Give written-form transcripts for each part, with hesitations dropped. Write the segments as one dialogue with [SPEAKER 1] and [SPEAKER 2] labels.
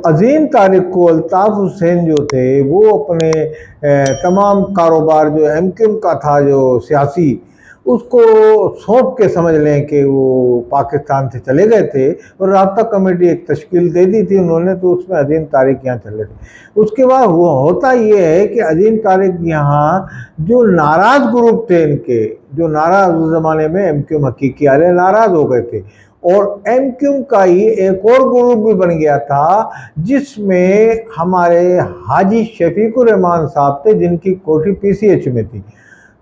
[SPEAKER 1] عظیم تاریخ کو الطاف حسین جو تھے وہ اپنے تمام کاروبار جو ایم کیو ایم کا تھا جو سیاسی اس کو سونپ کے سمجھ لیں کہ وہ پاکستان سے چلے گئے تھے اور رابطہ کمیٹی ایک تشکیل دے دی تھی انہوں نے، تو اس میں عظیم تاریخ یہاں چلے تھے۔ اس کے بعد ہوتا یہ ہے کہ عظیم تاریخ یہاں جو ناراض گروپ تھے ان کے، جو ناراض اس زمانے میں ایم کیو ایم حقیقی والے ناراض ہو گئے تھے، اور ایم کیو ایم کا ہی ایک اور گروپ بھی بن گیا تھا جس میں ہمارے حاجی شفیق الرحمان صاحب تھے جن کی کوٹھی پی سی ایچ میں تھی۔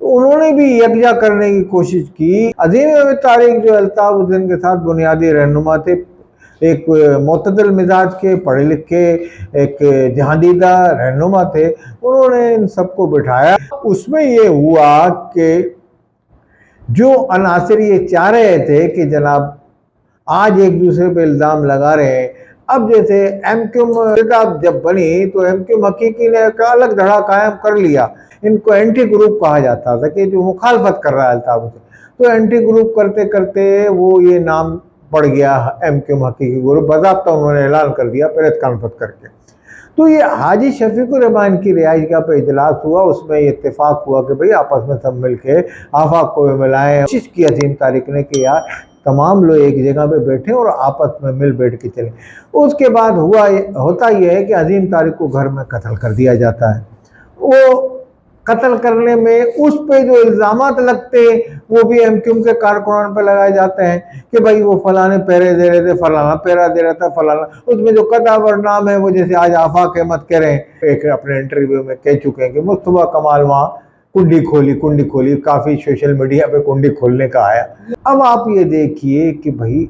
[SPEAKER 1] انہوں نے بھی یکجا کرنے کی کوشش کی۔ عظیم تاریخ جو الطاف حسین کے ساتھ بنیادی رہنما تھے، ایک معتدل مزاج کے، پڑھے لکھے، ایک جہاندیدہ رہنما تھے، انہوں نے ان سب کو بٹھایا۔ اس میں یہ ہوا کہ جو عناصر یہ چاہ رہے تھے کہ جناب آج ایک دوسرے پہ الزام لگا رہے ہیں، اب جیسے ایم کیو ایم جب بنی تو ایم کیو ایم حقیقی نے ایک الگ دھڑا قائم کر لیا۔ ان کو اینٹی گروپ کہا جاتا تھا کہ جو مخالفت کر رہا ہے الطاف حسین، تو اینٹی گروپ کرتے کرتے وہ یہ نام پڑ گیا ایم کیو ایم حقیقی گروپ، باضابطہ انہوں نے اعلان کر دیا پریس کانفرنس کر کے۔ تو یہ حاجی شفیق الرحمان کی رہائش گاہ پہ اجلاس ہوا، اس میں یہ اتفاق ہوا کہ بھئی آپس میں سب مل کے آفاق کو ملائیں۔ کوشش کی عظیم تاریخ نے کہ یار تمام لوگ ایک جگہ پہ بیٹھیں اور آپس میں مل بیٹھ کے چلیں۔ اس کے بعد ہوتا یہ ہے کہ عظیم تاریخ کو گھر میں قتل کر دیا جاتا ہے۔ وہ قتل کرنے میں اس پہ جو الزامات لگتے وہ بھی ایم کیو ایم کے کارکنان پہ لگائے جاتے ہیں کہ بھائی وہ فلانے پیرے دے رہے تھے، فلانا پیرا دے رہا تھا، فلانا۔ اس میں جو قطع برنام ہے وہ جیسے آج آفاق احمد کہہ رہے ہیں، ایک اپنے انٹرویو میں کہہ چکے ہیں کہ مصطفیٰ کمال وہاں کنڈی کھولی، کافی سوشل میڈیا پہ کنڈی کھولنے کا آیا۔ اب آپ یہ دیکھیے کہ بھائی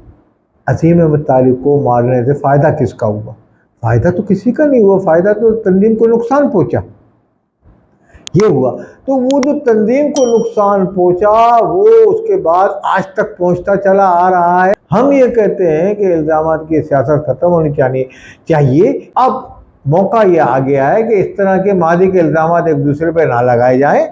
[SPEAKER 1] عظیم احمد تاریخ کو مارنے سے فائدہ کس کا ہوا؟ فائدہ تو کسی کا نہیں ہوا، فائدہ تو تنظیم کو نقصان پہنچا، یہ ہوا۔ تو وہ جو تنظیم کو نقصان پہنچا وہ اس کے بعد آج تک پہنچتا چلا آ رہا ہے۔ ہم یہ کہتے ہیں کہ الزامات کی سیاست ختم ہونی چاہیے۔ اب موقع یہ آ گیا ہے کہ اس طرح کے ماضی کے الزامات ایک دوسرے پہ نہ لگائے جائیں۔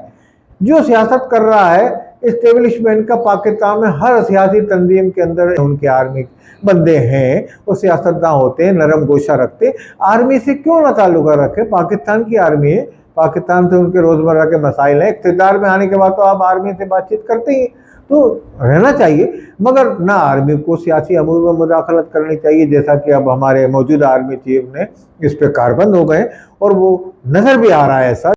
[SPEAKER 1] جو سیاست کر رہا ہے اسٹیبلشمنٹ کا، پاکستان میں ہر سیاسی تنظیم کے اندر ان کے آرمی بندے ہیں، وہ سیاستداں ہوتے ہیں، نرم گوشہ رکھتے۔ آرمی سے کیوں نہ تعلقہ رکھے؟ پاکستان کی آرمی ہے، پاکستان سے ان کے روزمرہ کے مسائل ہیں۔ اقتدار میں آنے کے بعد تو آپ آرمی سے بات چیت کرتے ہی، تو رہنا چاہیے، مگر نہ آرمی کو سیاسی امور میں مداخلت کرنی چاہیے، جیسا کہ اب ہمارے موجودہ آرمی چیف نے اس پہ کاربند ہو گئے اور وہ نظر بھی آ رہا ہے ایسا۔